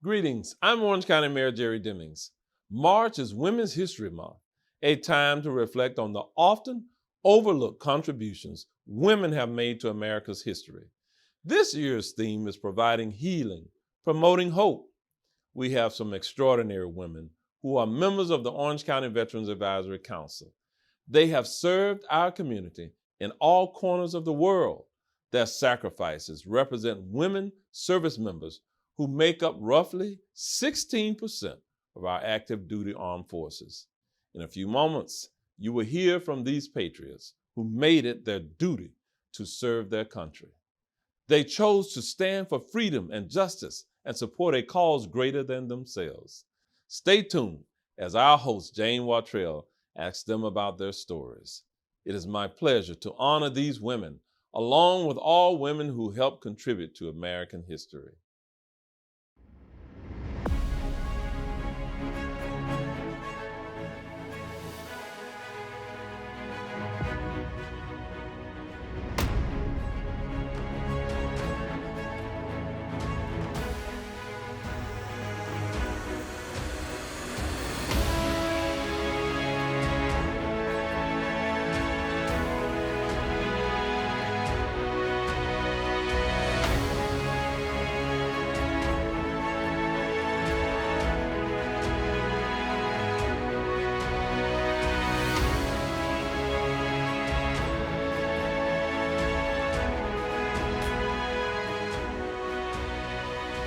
Greetings, I'm Orange County Mayor Jerry Demings. March is Women's History Month, a time to reflect on the often overlooked contributions women have made to America's history. This year's theme is providing healing, promoting hope. We have some extraordinary women who are members of the Orange County Veterans Advisory Council. They have served our community in all corners of the world. Their sacrifices represent women service members who make up roughly 16% of our active duty armed forces. In a few moments, you will hear from these patriots who made it their duty to serve their country. They chose to stand for freedom and justice and support a cause greater than themselves. Stay tuned as our host, Jane Wattrell, asks them about their stories. It is my pleasure to honor these women, along with all women who helped contribute to American history.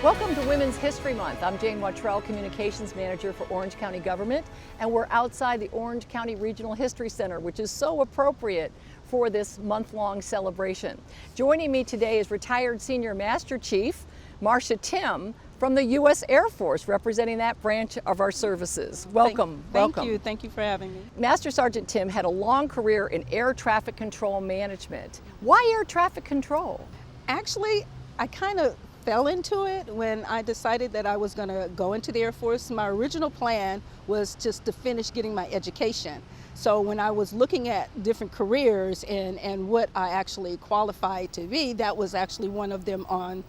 Welcome to Women's History Month. I'm Jane Wattrell, Communications Manager for Orange County Government, and we're outside the Orange County Regional History Center, which is so appropriate for this month-long celebration. Joining me today is retired Senior Master Chief Marsha Tim from the U.S. Air Force, representing that branch of our services. Welcome. Thank you. Thank you for having me. Master Sergeant Tim had a long career in air traffic control management. Why air traffic control? Actually, I kind of fell into it when I decided that I was going to go into the Air Force. My original plan was just to finish getting my education. So when I was looking at different careers and what I actually qualified to be, that was actually one of them on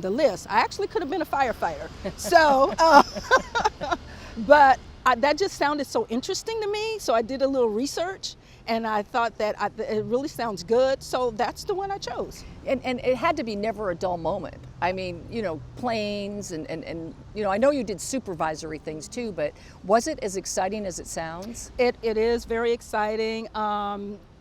the list. I actually could have been a firefighter. So, but that just sounded so interesting to me. So I did a little research and I thought that it really sounds good. So that's the one I chose. And it had to be never a dull moment. I mean, planes and I know you did supervisory things too, but was it as exciting as it sounds? It is very exciting.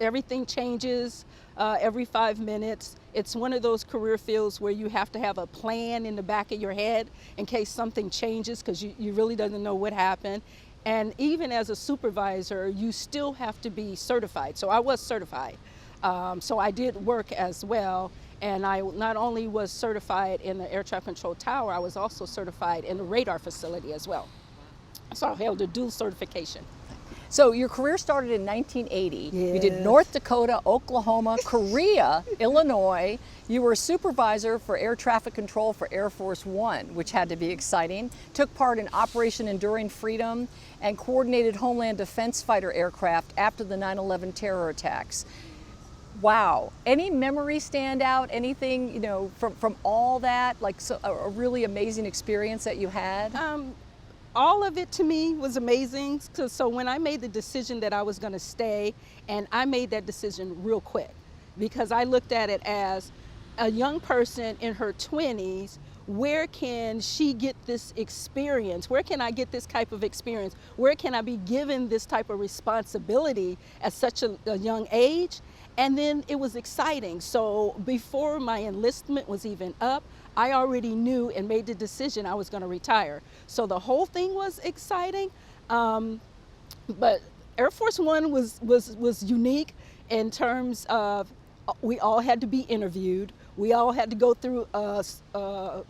Everything changes every 5 minutes. It's one of those career fields where you have to have a plan in the back of your head in case something changes, because you really doesn't know what happened. And even as a supervisor, you still have to be certified. So I was certified. So I did work as well. And I not only was certified in the air traffic control tower, I was also certified in the radar facility as well. So I held a dual certification. So your career started in 1980. Yes. You did North Dakota, Oklahoma, Korea, Illinois. You were a supervisor for air traffic control for Air Force One, which had to be exciting. Took part in Operation Enduring Freedom and coordinated Homeland Defense fighter aircraft after the 9/11 terror attacks. Wow. Any memories stand out? Anything, from all that, like a really amazing experience that you had? All of it to me was amazing. So when I made the decision that I was going to stay, and I made that decision real quick, because I looked at it as a young person in her 20s, where can she get this experience? Where can I get this type of experience? Where can I be given this type of responsibility at such a young age? And then it was exciting. So before my enlistment was even up, I already knew and made the decision I was going to retire. So the whole thing was exciting. But Air Force One was unique in terms of we all had to be interviewed. We all had to go through a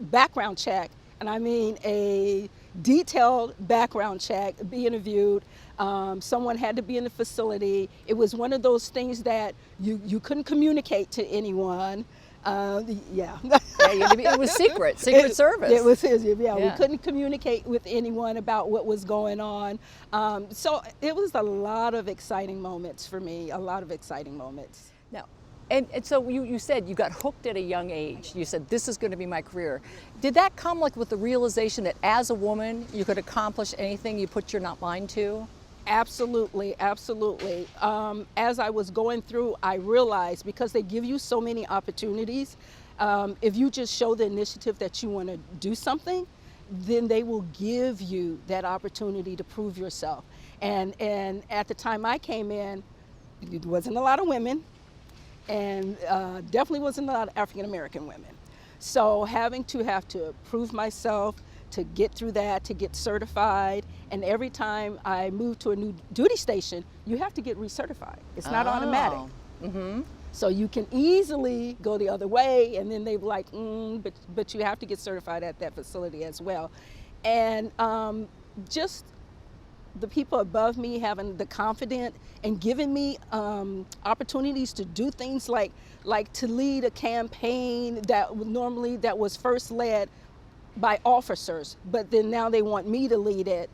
background check. And I mean a detailed background check, be interviewed. Someone had to be in the facility. It was one of those things that you couldn't communicate to anyone. Yeah. It was Secret Service. It was his, yeah. We couldn't communicate with anyone about what was going on. So it was a lot of exciting moments for me, a lot of exciting moments. Now, And so you said you got hooked at a young age. You said, this is going to be my career. Did that come like with the realization that as a woman, you could accomplish anything you put your mind to? Absolutely, absolutely. As I was going through, I realized because they give you so many opportunities, if you just show the initiative that you want to do something, then they will give you that opportunity to prove yourself. And at the time I came in, it wasn't a lot of women, and definitely wasn't a lot of African American women. So having to prove myself, to get through that, to get certified, and every time I move to a new duty station, you have to get recertified. It's not automatic. Mm-hmm. So you can easily go the other way, and then they're like, but you have to get certified at that facility as well. And just the people above me having the confidence and giving me opportunities to do things like to lead a campaign that was first led by officers, but then now they want me to lead it,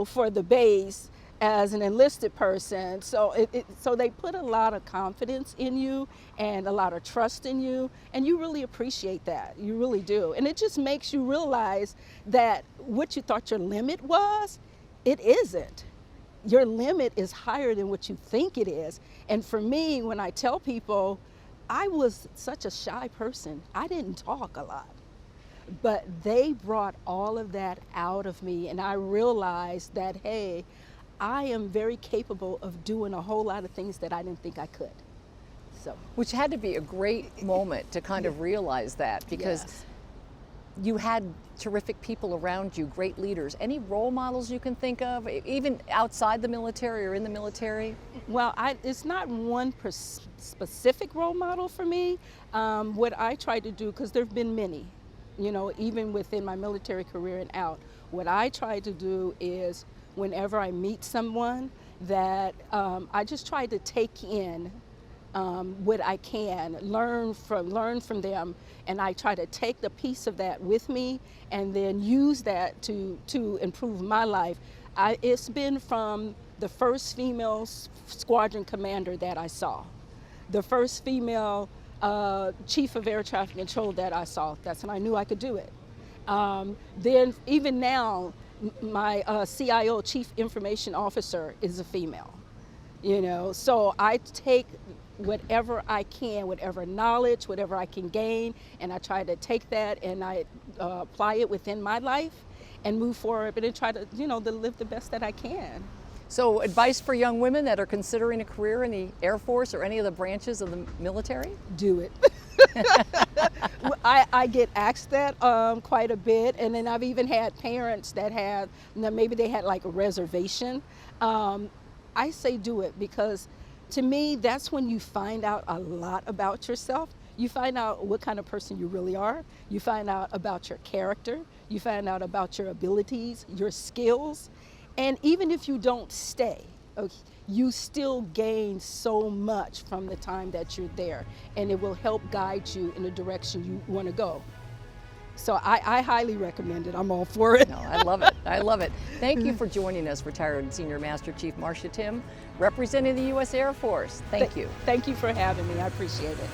for the base as an enlisted person. So so they put a lot of confidence in you and a lot of trust in you, and you really appreciate that. You really do. And it just makes you realize that what you thought your limit was, it isn't. Your limit is higher than what you think it is. And for me, when I tell people, I was such a shy person. I didn't talk a lot. But they brought all of that out of me, and I realized that, hey, I am very capable of doing a whole lot of things that I didn't think I could. So, which had to be a great moment to kind of realize that, because you had terrific people around you, great leaders. Any role models you can think of, even outside the military or in the military? Well, it's not one specific role model for me. What I try to do, because there have been many, even within my military career and out, what I try to do is whenever I meet someone that I just try to take in what I can, learn from them, and I try to take the piece of that with me and then use that to improve my life. It's been from the first female squadron commander that I saw, the first female chief of air traffic control that I saw. That's when I knew I could do it. Then even now, my CIO, Chief Information Officer, is a female. So I take whatever I can, whatever knowledge, whatever I can gain, and I try to take that and I apply it within my life and move forward and try to, to live the best that I can. So advice for young women that are considering a career in the Air Force or any of the branches of the military? Do it. I get asked that quite a bit, and then I've even had parents that have, maybe they had like a reservation. I say do it, because to me, that's when you find out a lot about yourself. You find out what kind of person you really are. You find out about your character. You find out about your abilities, your skills. And even if you don't stay, you still gain so much from the time that you're there, and it will help guide you in the direction you want to go. So I highly recommend it. I'm all for it. No, I love it. I love it. Thank you for joining us, retired Senior Master Chief Marsha Timm, representing the U.S. Air Force. Thank you. Thank you for having me. I appreciate it.